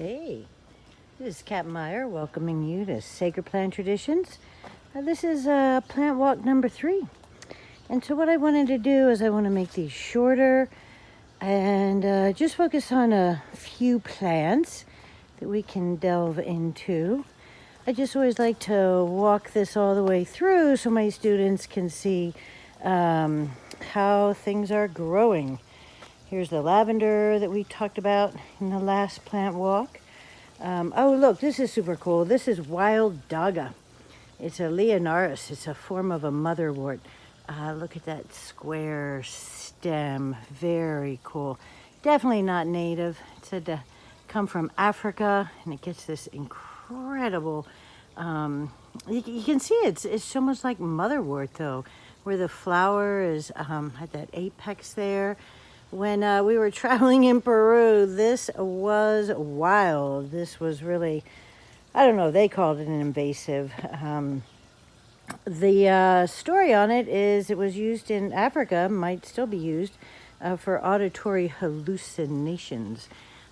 Hey, this is Kat Meyer welcoming you to Sacred Plant Traditions. This is plant walk number 3. And so what I wanted to do is I want to make these shorter and just focus on a few plants that we can delve into. I just always like to walk this all the way through so my students can see how things are growing. Here's the lavender that we talked about in the last plant walk. Oh, look, this is super cool. This is wild dogga. It's a Leonaris. It's a form of a motherwort. Look at that square stem. Very cool. Definitely not native. It said to come from Africa, and it gets this incredible... you can see it's almost like motherwort, though, where the flower is at that apex there. When we were traveling in Peru, this was wild. This was really, I don't know, they called it an invasive. The story on it is it was used in Africa, might still be used, for auditory hallucinations.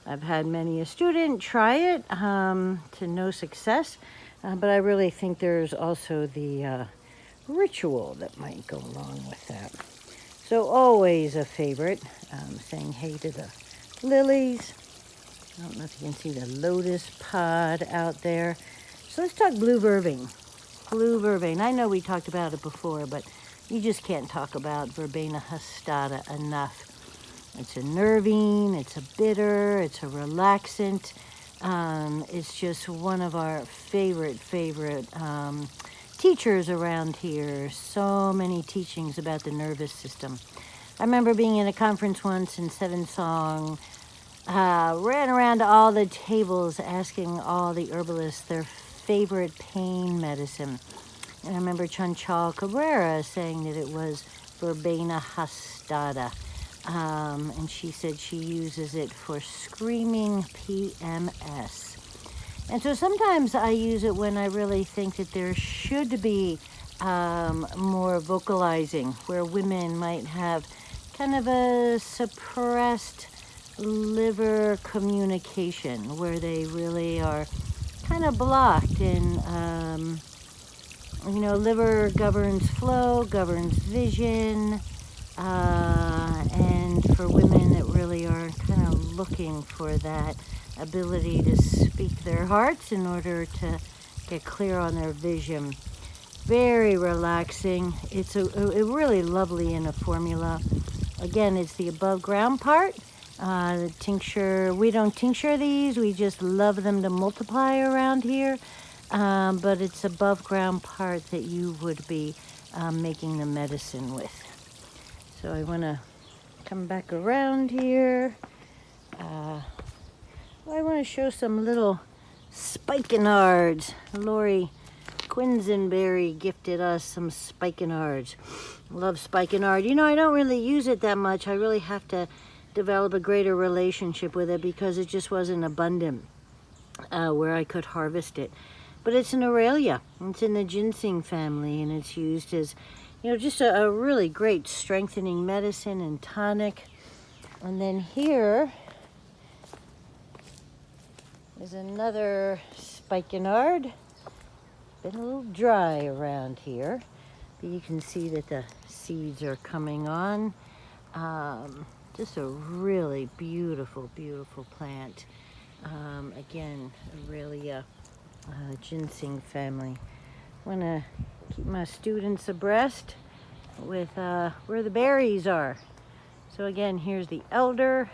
I've had many a student try it to no success, but I really think there's also the ritual that might go along with that. So always a favorite, saying hey to the lilies. I don't know if you can see the lotus pod out there. So let's talk blue vervain. Blue vervain. I know we talked about it before, but you just can't talk about verbena hastata enough. It's a nervine, it's a bitter, it's a relaxant. It's just one of our favorite teachers around here. So many teachings about the nervous system. I remember being in a conference once in Seven Song, ran around to all the tables asking all the herbalists their favorite pain medicine. And I remember Chanchal Cabrera saying that it was verbena hastata. And she said she uses it for screaming PMS. And so sometimes I use it when I really think that there should be more vocalizing, where women might have kind of a suppressed liver communication, where they really are kind of blocked. And, liver governs flow, governs vision. And for women that really are kind of looking for that ability to speak their hearts in order to get clear on their vision. Very relaxing. It's a really lovely in a formula. Again, it's the above ground part. The tincture, we don't tincture these. We just love them to multiply around here. But it's above ground part that you would be making the medicine with. So I want to come back around here. I want to show some little spikenards. Lori Quinsonberry gifted us some spikenards. Love spikenard. I don't really use it that much. I really have to develop a greater relationship with it because it just wasn't abundant where I could harvest it. But it's an Aurelia. It's in the ginseng family, and it's used as, just a really great strengthening medicine and tonic. And then here is another spikenard. Been a little dry around here, but you can see that the seeds are coming on. Just a really beautiful plant. Again, Aurelia ginseng family. Want to keep my students abreast with where the berries are. So again, here's the elder.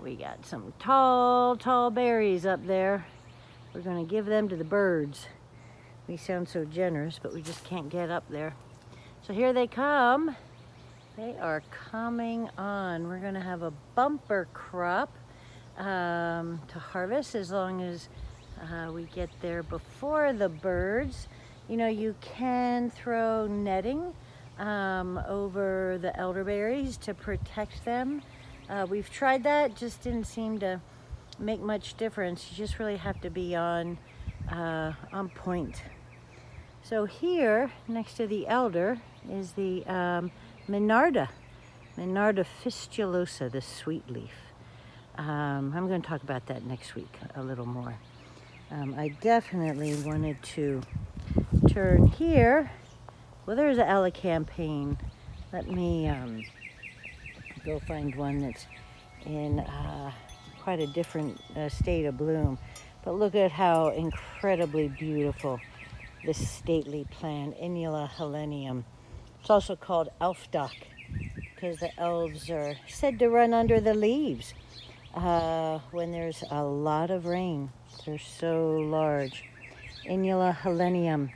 We got some tall berries up there. We're going to give them to the birds. We sound so generous, but we just can't get up there. So here they come. They are coming on. We're going to have a bumper crop to harvest as long as we get there before the birds. You can throw netting over the elderberries to protect them. We've tried that, just didn't seem to make much difference. You just really have to be on point. So here, next to the elder, is the Minarda fistulosa, the sweet leaf. I'm going to talk about that next week a little more. I definitely wanted to turn here. Well, there's an elecampane. Let me go find one that's in quite a different state of bloom. But look at how incredibly beautiful this stately plant, Inula helenium. It's also called elfdock because the elves are said to run under the leaves when there's a lot of rain. They're so large. Inula helenium.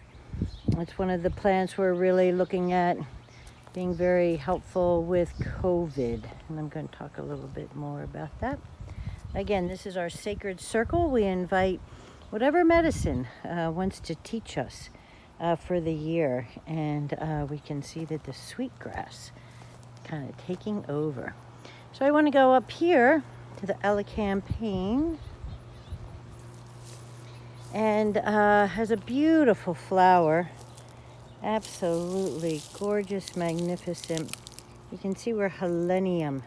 It's one of the plants we're really looking at being very helpful with COVID. And I'm going to talk a little bit more about that. Again, this is our sacred circle. We invite whatever medicine wants to teach us for the year. And we can see that the sweetgrass kind of taking over. So I want to go up here to the elecampane. And has a beautiful flower. Absolutely gorgeous, magnificent. You can see where helenium,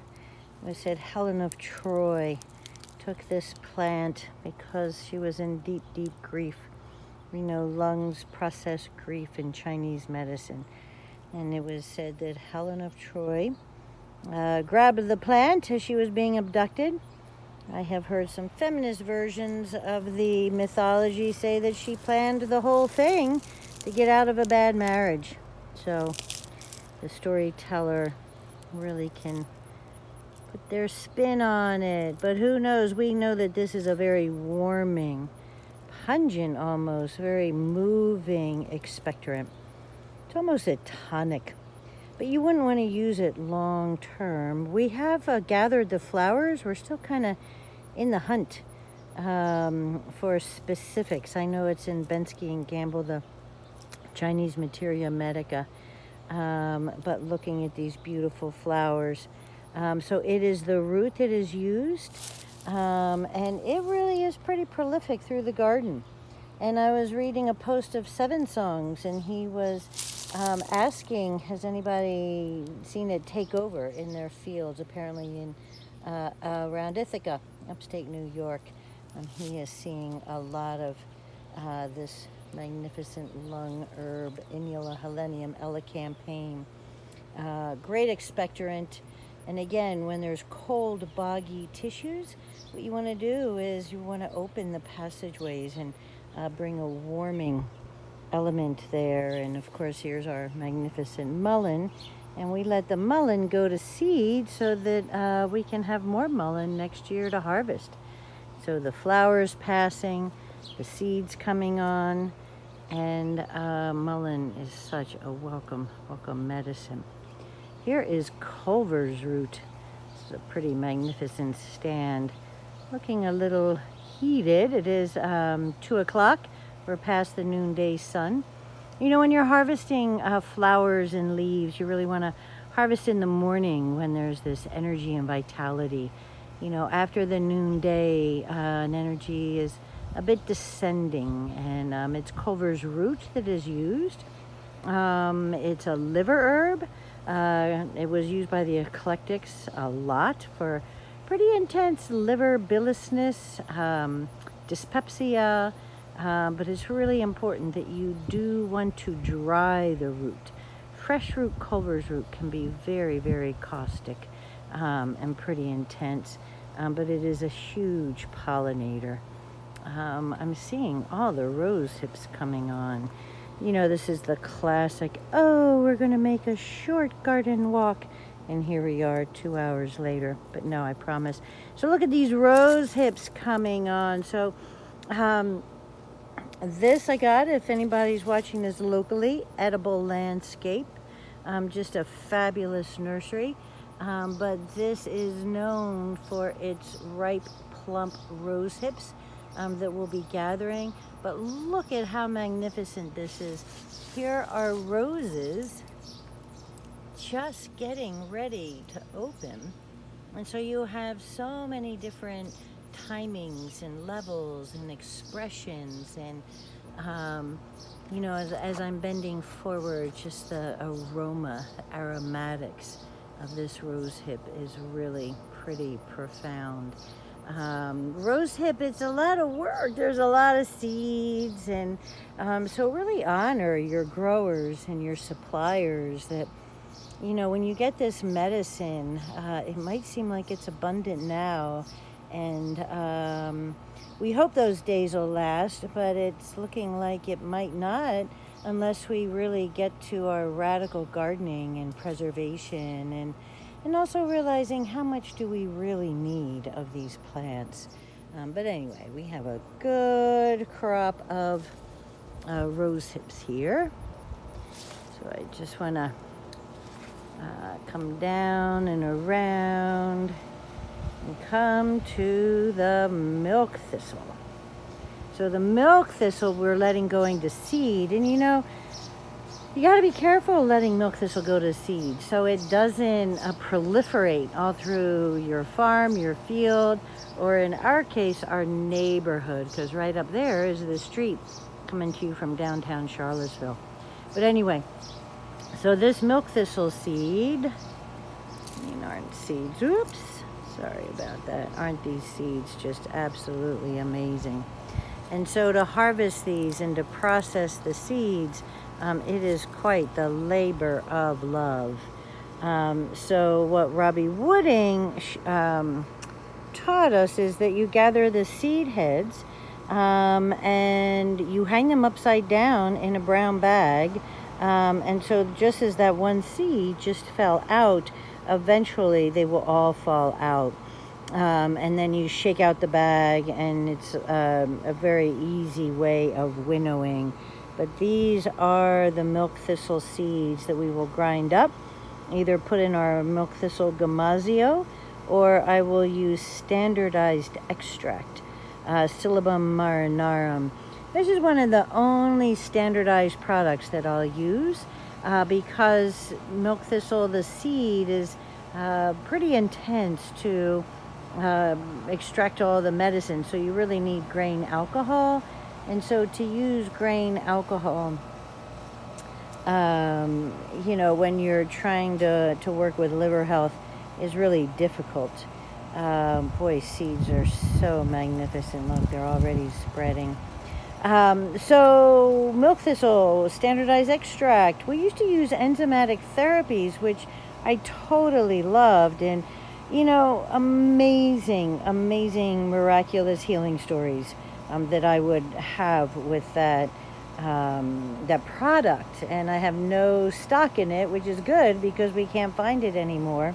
I said Helen of Troy, took this plant because she was in deep, deep grief. We know lungs process grief in Chinese medicine. And it was said that Helen of Troy grabbed the plant as she was being abducted. I have heard some feminist versions of the mythology say that she planned the whole thing to get out of a bad marriage. So the storyteller really can put their spin on it. But who knows? We know that this is a very warming, pungent almost, very moving expectorant. It's almost a tonic. But you wouldn't want to use it long term. We have gathered the flowers. We're still kind of in the hunt for specifics. I know it's in Bensky and Gamble, the Chinese Materia Medica, but looking at these beautiful flowers. So it is the root that is used, and it really is pretty prolific through the garden. And I was reading a post of Seven Songs, and he was asking, has anybody seen it take over in their fields, apparently in around Ithaca, upstate New York. He is seeing a lot of this magnificent lung herb, Inula helenium, elecampane. Great expectorant. And again, when there's cold, boggy tissues, what you want to do is you want to open the passageways and bring a warming element there. And of course, here's our magnificent mullein. And we let the mullein go to seed so that we can have more mullein next year to harvest. So the flowers passing, the seeds coming on, and mullein is such a welcome medicine. Here is Culver's root. This is a pretty magnificent stand. Looking a little heated. It is 2 o'clock. We're past the noonday sun. You know, when you're harvesting flowers and leaves, you really want to harvest in the morning when there's this energy and vitality. You know, after the noonday, an energy is a bit descending, and it's Culver's root that is used. It's a liver herb. It was used by the eclectics a lot for pretty intense liver biliousness, dyspepsia, but it's really important that you do want to dry the root. Fresh root Culver's root can be very, very caustic and pretty intense, but it is a huge pollinator. I'm seeing all the rose hips coming on. You know, this is the classic, oh, we're going to make a short garden walk. And here we are 2 hours later. But no, I promise. So look at these rose hips coming on. So this I got, if anybody's watching this locally, Edible Landscape. Just a fabulous nursery. But this is known for its ripe, plump rose hips that we'll be gathering. But look at how magnificent this is. Here are roses just getting ready to open. And so you have so many different timings and levels and expressions. And, you know, as I'm bending forward, just the aroma, the aromatics of this rose hip is really pretty profound. Rosehip, it's a lot of work. There's a lot of seeds, and so really honor your growers and your suppliers that, when you get this medicine, it might seem like it's abundant now, and we hope those days will last, but it's looking like it might not unless we really get to our radical gardening and preservation, and also realizing how much do we really need of these plants. But anyway, we have a good crop of rose hips here. So I just want to come down and around and come to the milk thistle. So the milk thistle we're letting going to seed, and you got to be careful letting milk thistle go to seed so it doesn't proliferate all through your farm, your field, or in our case, our neighborhood, because right up there is the street coming to you from downtown Charlottesville. But anyway, so this milk thistle seed, aren't seeds, oops, sorry about that, aren't these seeds just absolutely amazing? And so to harvest these and to process the seeds, it is quite the labor of love. So what Robbie Wooding taught us is that you gather the seed heads and you hang them upside down in a brown bag. And so just as that one seed just fell out, eventually they will all fall out. And then you shake out the bag, and it's a very easy way of winnowing. But these are the milk thistle seeds that we will grind up, either put in our milk thistle gamazio, or I will use standardized extract, Silybum marinarum. This is one of the only standardized products that I'll use because milk thistle, the seed, is pretty intense to extract all the medicine, so you really need grain alcohol. And so to use grain alcohol, when you're trying to work with liver health is really difficult. Boy, seeds are so magnificent. Look, they're already spreading. So milk thistle, standardized extract. We used to use enzymatic therapies, which I totally loved, and amazing, miraculous healing stories that I would have with that product. And I have no stock in it, which is good because we can't find it anymore.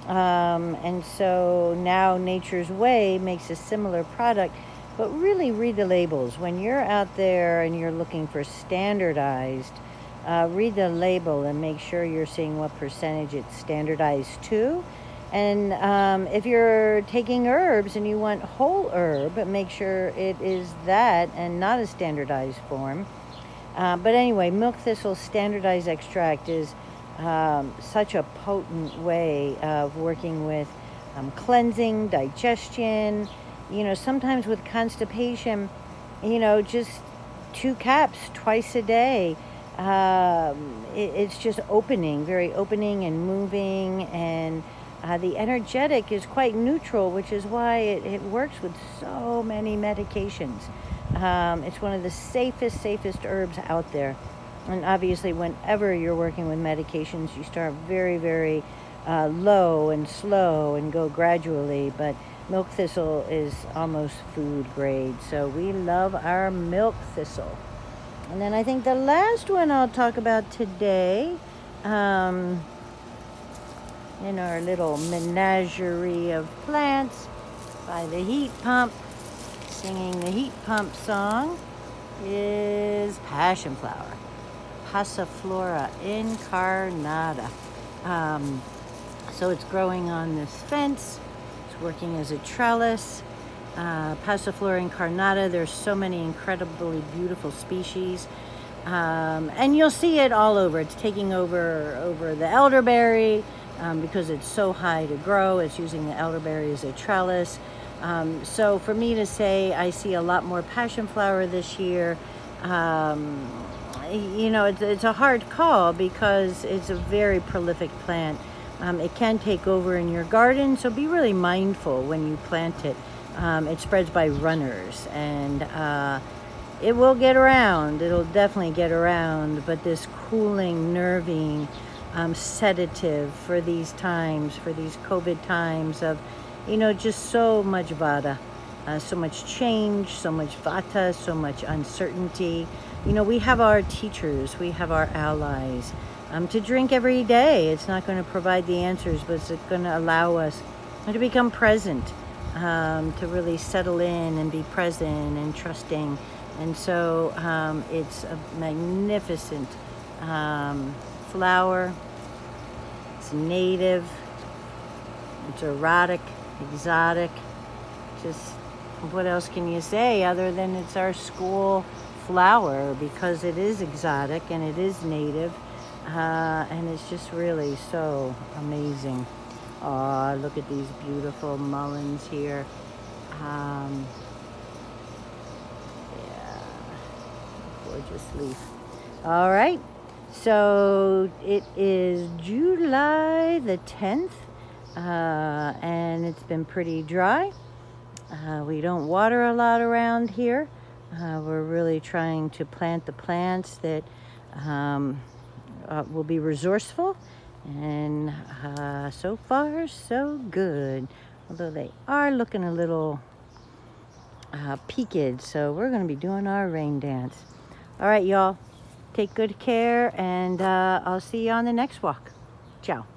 And so now Nature's Way makes a similar product, but really read the labels. When you're out there and you're looking for standardized, read the label and make sure you're seeing what percentage it's standardized to. And if you're taking herbs and you want whole herb, make sure it is that and not a standardized form. But anyway, milk thistle standardized extract is such a potent way of working with cleansing, digestion. Sometimes with constipation, just 2 caps twice a day. It's just very opening and moving, and the energetic is quite neutral, which is why it works with so many medications. It's one of the safest herbs out there. And obviously, whenever you're working with medications, you start very, very low and slow and go gradually. But milk thistle is almost food grade. So we love our milk thistle. And then I think the last one I'll talk about today, in our little menagerie of plants by the heat pump, singing the heat pump song, is passionflower. Passiflora incarnata. So it's growing on this fence. It's working as a trellis. Passiflora incarnata. There's so many incredibly beautiful species. And you'll see it all over. It's taking over the elderberry because it's so high to grow. It's using the elderberry as a trellis. So for me to say I see a lot more passionflower this year, it's a hard call because it's a very prolific plant. It can take over in your garden, so be really mindful when you plant it. It spreads by runners, and it will get around. It'll definitely get around, but this cooling, nerving, sedative for these times, for these COVID times of, just so much vata, so much change, so much vata, so much uncertainty. We have our teachers, we have our allies to drink every day. It's not going to provide the answers, but it's going to allow us to become present, to really settle in and be present and trusting. And so it's a magnificent flower. It's native, it's erotic, exotic. Just what else can you say other than it's our school flower, because it is exotic and it is native, and it's just really so amazing. Oh, look at these beautiful mulleins here. Yeah, gorgeous leaf. All right, so it is July the 10th, and it's been pretty dry. We don't water a lot around here. We're really trying to plant the plants that will be resourceful, and so far so good, although they are looking a little peaked, so we're going to be doing our rain dance. All right, y'all, take good care, and I'll see you on the next walk. Ciao.